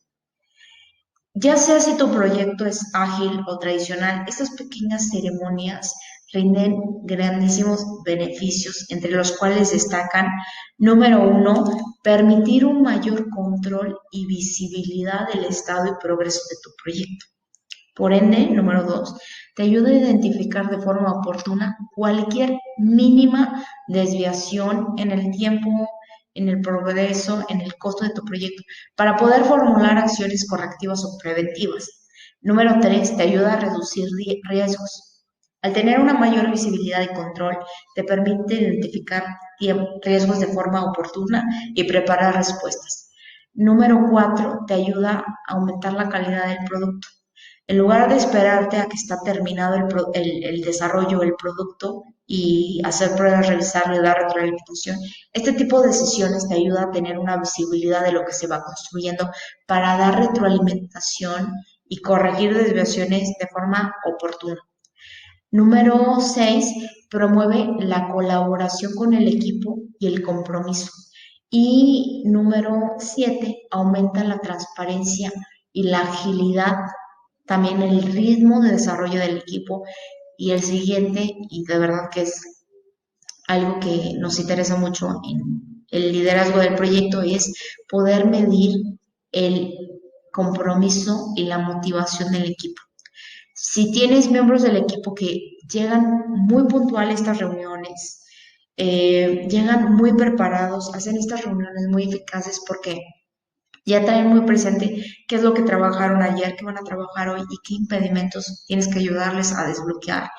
Ya sea si tu proyecto es ágil o tradicional, estas pequeñas ceremonias rinden grandísimos beneficios, entre los cuales destacan: número uno, permitir un mayor control y visibilidad del estado y progreso de tu proyecto. Por ende, número dos, te ayuda a identificar de forma oportuna cualquier mínima desviación en el tiempo, en el progreso, en el costo de tu proyecto, para poder formular acciones correctivas o preventivas. Número tres, te ayuda a reducir riesgos. Al tener una mayor visibilidad y control, te permite identificar riesgos de forma oportuna y preparar respuestas. Número cuatro, te ayuda a aumentar la calidad del producto. En lugar de esperarte a que está terminado el desarrollo del producto y hacer pruebas, revisarlo y dar retroalimentación, este tipo de sesiones te ayuda a tener una visibilidad de lo que se va construyendo para dar retroalimentación y corregir desviaciones de forma oportuna. Número 6, promueve la colaboración con el equipo y el compromiso. Y número 7, aumenta la transparencia y la agilidad, también el ritmo de desarrollo del equipo. Y el siguiente, y de verdad que es algo que nos interesa mucho en el liderazgo del proyecto, es poder medir el compromiso y la motivación del equipo. Si tienes miembros del equipo que llegan muy puntuales a estas reuniones, llegan muy preparados, hacen estas reuniones muy eficaces porque ya traen muy presente qué es lo que trabajaron ayer, qué van a trabajar hoy y qué impedimentos tienes que ayudarles a desbloquear.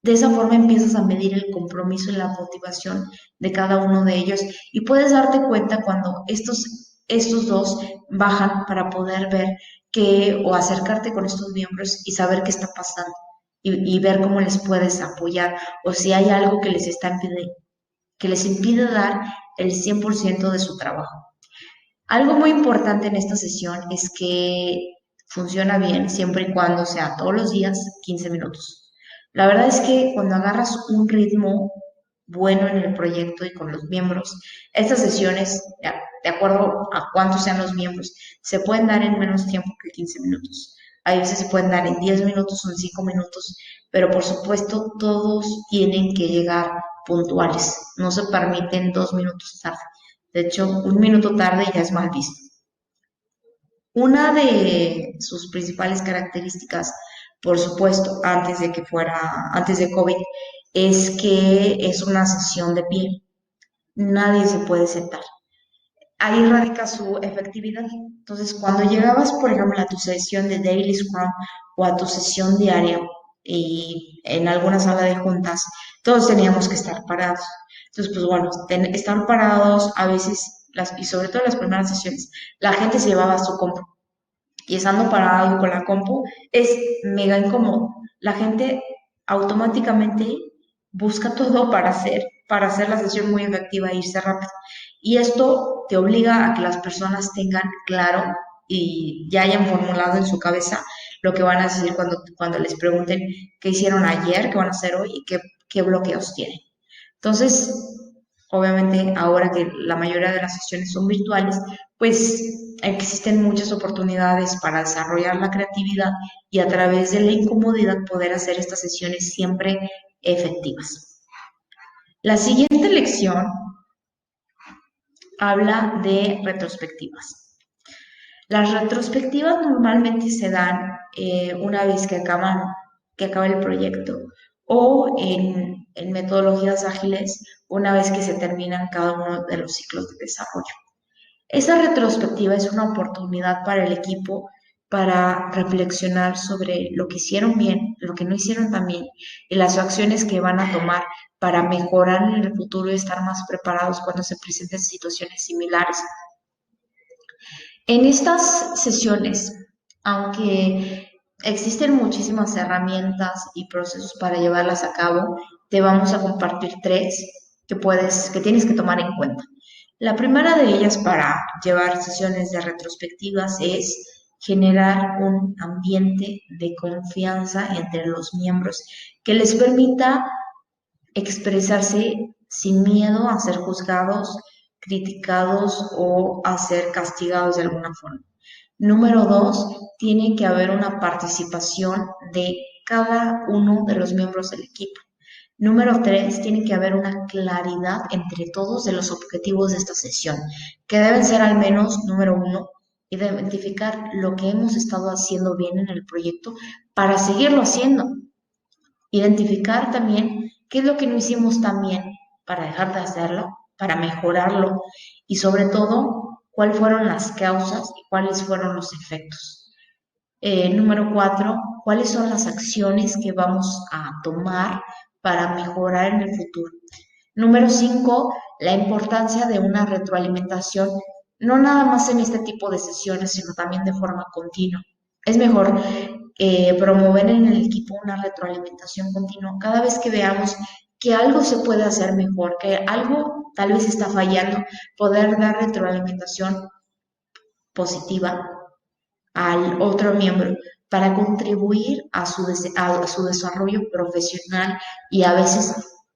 De esa forma empiezas a medir el compromiso y la motivación de cada uno de ellos y puedes darte cuenta cuando estos dos bajan para poder ver qué o acercarte con estos miembros y saber qué está pasando y ver cómo les puedes apoyar o si hay algo que que les impide dar el 100% de su trabajo. Algo muy importante en esta sesión es que funciona bien siempre y cuando sea todos los días 15 minutos. La verdad es que cuando agarras un ritmo bueno en el proyecto y con los miembros, estas sesiones, de acuerdo a cuántos sean los miembros, se pueden dar en menos tiempo que 15 minutos. A veces se pueden dar en 10 minutos o en 5 minutos, pero por supuesto todos tienen que llegar puntuales. No se permiten 2 minutos tarde. De hecho, 1 minuto tarde ya es mal visto. Una de sus principales características, por supuesto, antes de COVID, es que es una sesión de pie. Nadie se puede sentar. Ahí radica su efectividad. Entonces, cuando llegabas, por ejemplo, a tu sesión de Daily Scrum o a tu sesión diaria y en alguna sala de juntas, todos teníamos que estar parados. Entonces, pues bueno, estar parados a veces, y sobre todo en las primeras sesiones, la gente se llevaba su compu y estando parado con la compu es mega incómodo. La gente automáticamente busca todo para hacer la sesión muy efectiva e irse rápido. Y esto te obliga a que las personas tengan claro y ya hayan formulado en su cabeza lo que van a decir cuando les pregunten qué hicieron ayer, qué van a hacer hoy y qué bloqueos tienen. Entonces, obviamente, ahora que la mayoría de las sesiones son virtuales, pues existen muchas oportunidades para desarrollar la creatividad y a través de la incomodidad poder hacer estas sesiones siempre efectivas. La siguiente lección habla de retrospectivas. Las retrospectivas normalmente se dan una vez que acaba el proyecto o en metodologías ágiles una vez que se terminan cada uno de los ciclos de desarrollo. Esa retrospectiva es una oportunidad para el equipo para reflexionar sobre lo que hicieron bien, lo que no hicieron tan bien y las acciones que van a tomar para mejorar en el futuro y estar más preparados cuando se presenten situaciones similares. En estas sesiones, aunque existen muchísimas herramientas y procesos para llevarlas a cabo, te vamos a compartir tres que tienes que tomar en cuenta. La primera de ellas para llevar sesiones de retrospectivas es generar un ambiente de confianza entre los miembros que les permita expresarse sin miedo a ser juzgados, criticados o a ser castigados de alguna forma. Número dos, tiene que haber una participación de cada uno de los miembros del equipo. Número tres, tiene que haber una claridad entre todos de los objetivos de esta sesión, que deben ser al menos, número uno, identificar lo que hemos estado haciendo bien en el proyecto para seguirlo haciendo. Identificar también qué es lo que no hicimos tan bien para dejar de hacerlo, para mejorarlo y sobre todo, cuáles fueron las causas y cuáles fueron los efectos. Número cuatro, cuáles son las acciones que vamos a tomar para mejorar en el futuro. Número cinco, la importancia de una retroalimentación, no nada más en este tipo de sesiones, sino también de forma continua. Es mejor promover en el equipo una retroalimentación continua. Cada vez que veamos que algo se puede hacer mejor, que algo tal vez está fallando, poder dar retroalimentación positiva al otro miembro para contribuir a su desarrollo profesional y a veces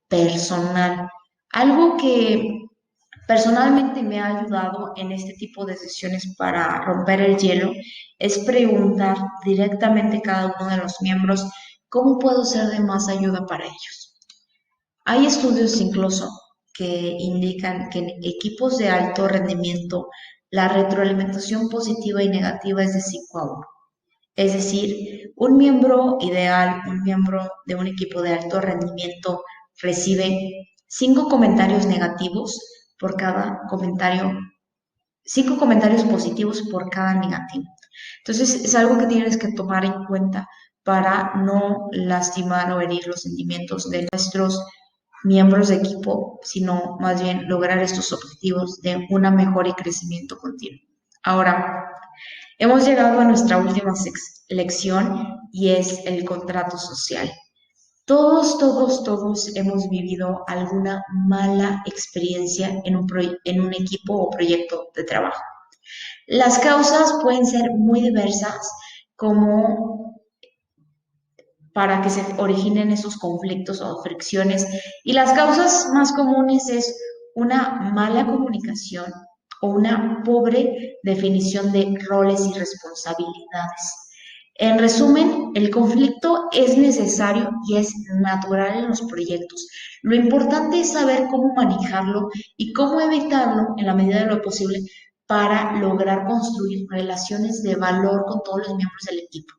personal. Algo que personalmente me ha ayudado en este tipo de sesiones para romper el hielo es preguntar directamente a cada uno de los miembros cómo puedo ser de más ayuda para ellos. Hay estudios incluso que indican que en equipos de alto rendimiento la retroalimentación positiva y negativa es de 5 a 1. Es decir, un miembro ideal, un miembro de un equipo de alto rendimiento recibe 5 comentarios negativos por cada comentario, 5 comentarios positivos por cada negativo. Entonces, es algo que tienes que tomar en cuenta para no lastimar o herir los sentimientos de nuestros miembros de equipo, sino más bien lograr estos objetivos de una mejora y crecimiento continuo. Ahora, hemos llegado a nuestra última lección y es el contrato social. Todos hemos vivido alguna mala experiencia en un equipo o proyecto de trabajo. Las causas pueden ser muy diversas, como para que se originen esos conflictos o fricciones. Y las causas más comunes es una mala comunicación o una pobre definición de roles y responsabilidades. En resumen, el conflicto es necesario y es natural en los proyectos. Lo importante es saber cómo manejarlo y cómo evitarlo en la medida de lo posible para lograr construir relaciones de valor con todos los miembros del equipo.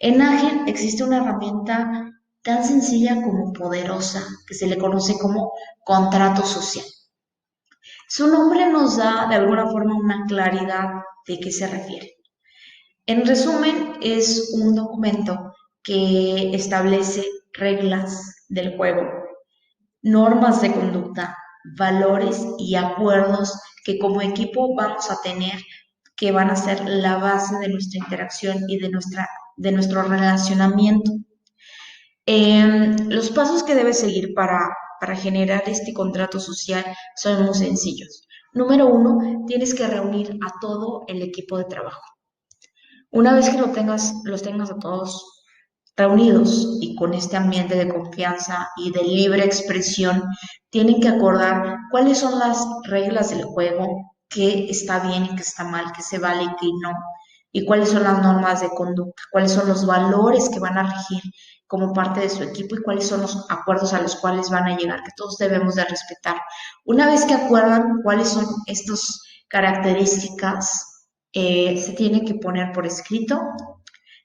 En Agile existe una herramienta tan sencilla como poderosa que se le conoce como contrato social. Su nombre nos da de alguna forma una claridad de qué se refiere. En resumen, es un documento que establece reglas del juego, normas de conducta, valores y acuerdos que como equipo vamos a tener, que van a ser la base de nuestra interacción y de nuestro relacionamiento. Los pasos que debes seguir para generar este contrato social son muy sencillos. Número uno, tienes que reunir a todo el equipo de trabajo. Una vez que los tengas a todos reunidos y con este ambiente de confianza y de libre expresión, tienen que acordar cuáles son las reglas del juego, qué está bien y qué está mal, qué se vale y qué no, y cuáles son las normas de conducta, cuáles son los valores que van a regir como parte de su equipo y cuáles son los acuerdos a los cuales van a llegar, que todos debemos de respetar. Una vez que acuerdan cuáles son estas características, se tiene que poner por escrito,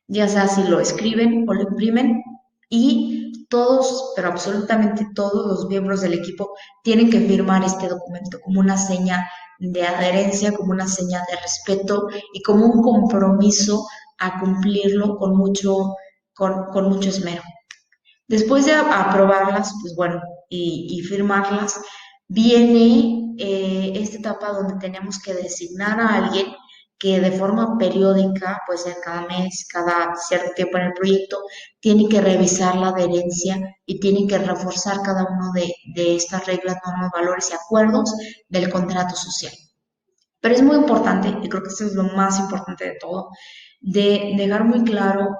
ya sea si lo escriben o lo imprimen, y todos, pero absolutamente todos los miembros del equipo tienen que firmar este documento como una seña de adherencia, como una seña de respeto y como un compromiso a cumplirlo con mucho esmero. Después de aprobarlas, pues bueno, y firmarlas, viene esta etapa donde tenemos que designar a alguien que de forma periódica, puede ser cada mes, cada cierto tiempo en el proyecto, tiene que revisar la adherencia y tiene que reforzar cada uno de estas reglas, normas, valores y acuerdos del contrato social. Pero es muy importante, y creo que esto es lo más importante de todo, de dejar muy claro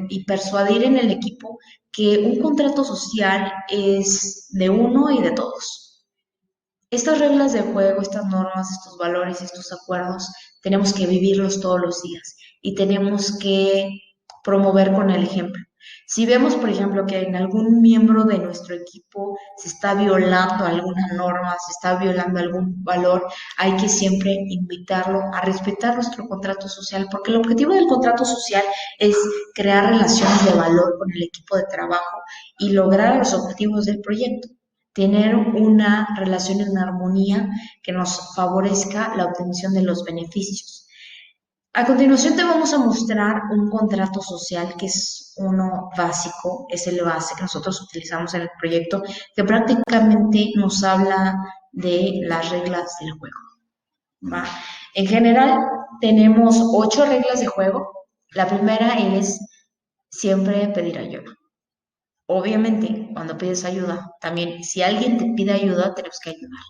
y persuadir en el equipo que un contrato social es de uno y de todos. Estas reglas de juego, estas normas, estos valores, estos acuerdos, tenemos que vivirlos todos los días y tenemos que promover con el ejemplo. Si vemos, por ejemplo, que en algún miembro de nuestro equipo se está violando alguna norma, se está violando algún valor, hay que siempre invitarlo a respetar nuestro contrato social, porque el objetivo del contrato social es crear relaciones de valor con el equipo de trabajo y lograr los objetivos del proyecto. Tener una relación en armonía que nos favorezca la obtención de los beneficios. A continuación te vamos a mostrar un contrato social que es uno básico, es el base que nosotros utilizamos en el proyecto, que prácticamente nos habla de las reglas del juego. ¿Va? En general tenemos 8 reglas de juego. La primera es siempre pedir ayuda. Obviamente, cuando pides ayuda, también si alguien te pide ayuda, tenemos que ayudar.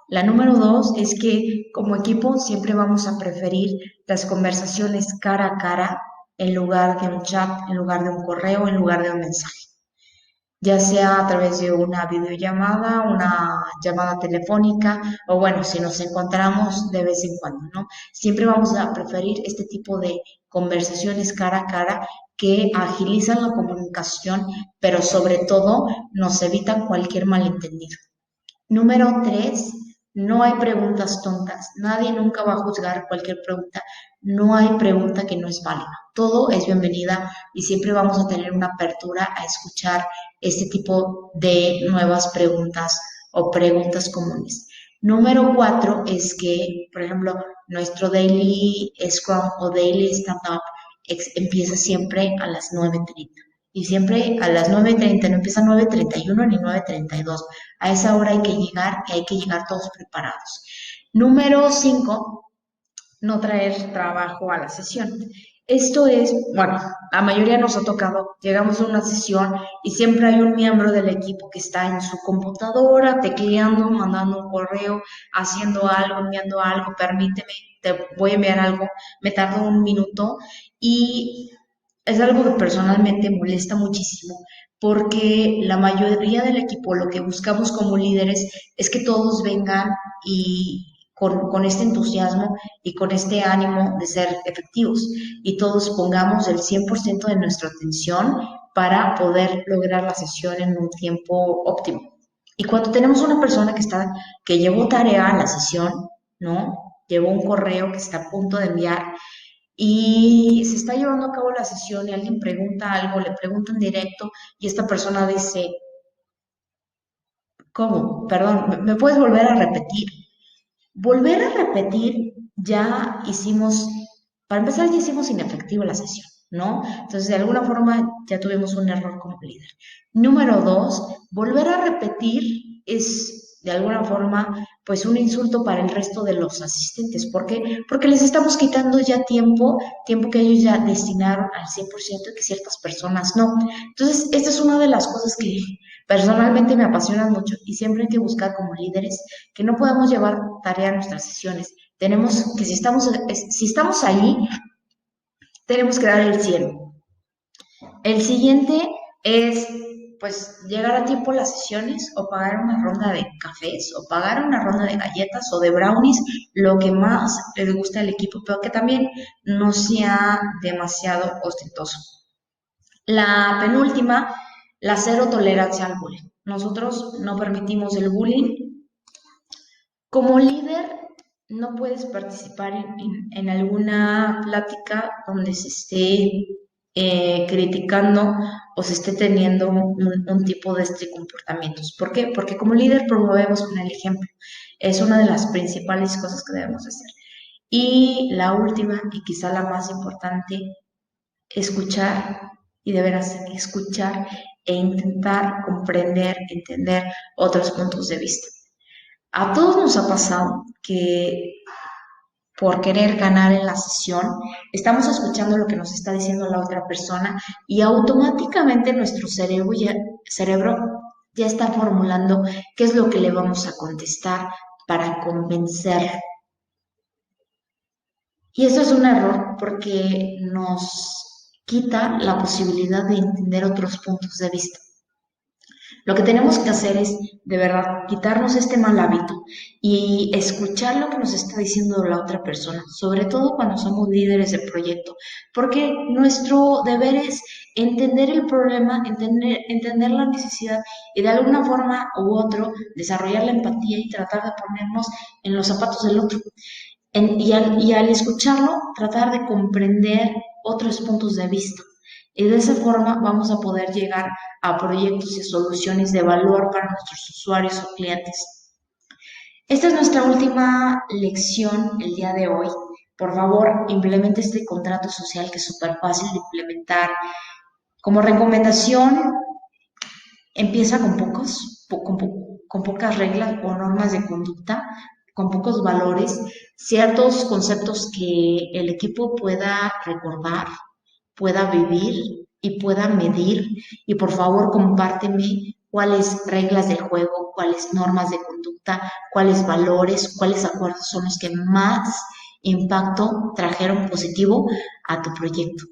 La número 2 es que como equipo siempre vamos a preferir las conversaciones cara a cara en lugar de un chat, en lugar de un correo, en lugar de un mensaje. Ya sea a través de una videollamada, una llamada telefónica o bueno, si nos encontramos de vez en cuando, ¿no? Siempre vamos a preferir este tipo de conversaciones cara a cara que agilizan la comunicación, pero sobre todo nos evitan cualquier malentendido. Número 3, no hay preguntas tontas. Nadie nunca va a juzgar cualquier pregunta. No hay pregunta que no es válida. Todo es bienvenida y siempre vamos a tener una apertura a escuchar este tipo de nuevas preguntas o preguntas comunes. Número 4 es que, por ejemplo, nuestro daily Scrum o daily stand-up empieza siempre a las 9:30. Y siempre a las 9:30, no empieza a 9:31 ni 9:32. A esa hora hay que llegar y hay que llegar todos preparados. Número 5, no traer trabajo a la sesión. Esto es, bueno, la mayoría nos ha tocado, llegamos a una sesión y siempre hay un miembro del equipo que está en su computadora, tecleando, mandando un correo, haciendo algo, enviando algo, permíteme, te voy a enviar algo, me tardo un minuto y es algo que personalmente molesta muchísimo porque la mayoría del equipo lo que buscamos como líderes es que todos vengan y con este entusiasmo y con este ánimo de ser efectivos y todos pongamos el 100% de nuestra atención para poder lograr la sesión en un tiempo óptimo. Y cuando tenemos una persona que llevó tarea a la sesión, ¿no? Llevó un correo que está a punto de enviar y se está llevando a cabo la sesión y alguien pregunta algo, le pregunta en directo y esta persona dice, ¿cómo? Perdón, ¿me puedes volver a repetir? Volver a repetir, ya hicimos, para empezar ya hicimos inefectiva la sesión, ¿no? Entonces, de alguna forma ya tuvimos un error como líder. Número 2, volver a repetir es de alguna forma pues un insulto para el resto de los asistentes. ¿Por qué? Porque les estamos quitando ya tiempo que ellos ya destinaron al 100% y que ciertas personas no. Entonces, esta es una de las cosas que personalmente me apasionan mucho y siempre hay que buscar como líderes que no podamos llevar tarea a nuestras sesiones. Tenemos que si estamos ahí, tenemos que dar el 100. El siguiente es pues llegar a tiempo a las sesiones o pagar una ronda de cafés o pagar una ronda de galletas o de brownies, lo que más les gusta al equipo, pero que también no sea demasiado ostentoso. La penúltima, la cero tolerancia al bullying. Nosotros no permitimos el bullying. Como líder, no puedes participar en alguna plática donde se esté criticando o se esté teniendo un tipo de este comportamientos. ¿Por qué? Porque como líder promovemos con el ejemplo. Es una de las principales cosas que debemos hacer. Y la última, y quizá la más importante, escuchar y de veras escuchar e intentar comprender, entender otros puntos de vista. A todos nos ha pasado que por querer ganar en la sesión, estamos escuchando lo que nos está diciendo la otra persona y automáticamente nuestro cerebro ya está formulando qué es lo que le vamos a contestar para convencer. Y eso es un error porque nos quita la posibilidad de entender otros puntos de vista. Lo que tenemos que hacer es, de verdad, quitarnos este mal hábito y escuchar lo que nos está diciendo la otra persona, sobre todo cuando somos líderes de proyecto, porque nuestro deber es entender el problema, entender la necesidad y de alguna forma u otro desarrollar la empatía y tratar de ponernos en los zapatos del otro. Y al escucharlo, tratar de comprender otros puntos de vista. Y de esa forma vamos a poder llegar a proyectos y soluciones de valor para nuestros usuarios o clientes. Esta es nuestra última lección el día de hoy. Por favor, implemente este contrato social que es súper fácil de implementar. Como recomendación, empieza con pocas reglas o normas de conducta, con pocos valores, ciertos conceptos que el equipo pueda recordar, pueda vivir y pueda medir. Y por favor, compárteme cuáles reglas del juego, cuáles normas de conducta, cuáles valores, cuáles acuerdos son los que más impacto trajeron positivo a tu proyecto.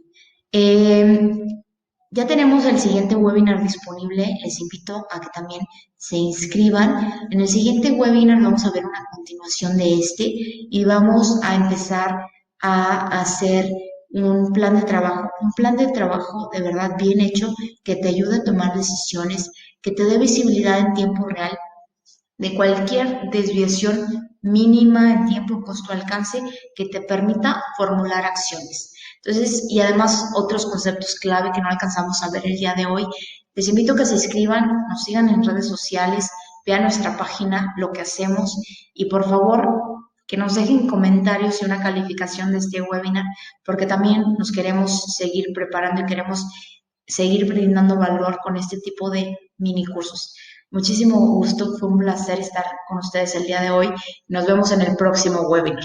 Ya tenemos el siguiente webinar disponible, les invito a que también se inscriban. En el siguiente webinar vamos a ver una continuación de este y vamos a empezar a hacer un plan de trabajo de verdad bien hecho que te ayude a tomar decisiones, que te dé visibilidad en tiempo real de cualquier desviación mínima en tiempo, costo, alcance, que te permita formular acciones. Entonces, y además otros conceptos clave que no alcanzamos a ver el día de hoy. Les invito a que se inscriban, nos sigan en redes sociales, vean nuestra página, lo que hacemos y por favor que nos dejen comentarios y una calificación de este webinar, porque también nos queremos seguir preparando y queremos seguir brindando valor con este tipo de mini cursos. Muchísimo gusto, fue un placer estar con ustedes el día de hoy. Nos vemos en el próximo webinar.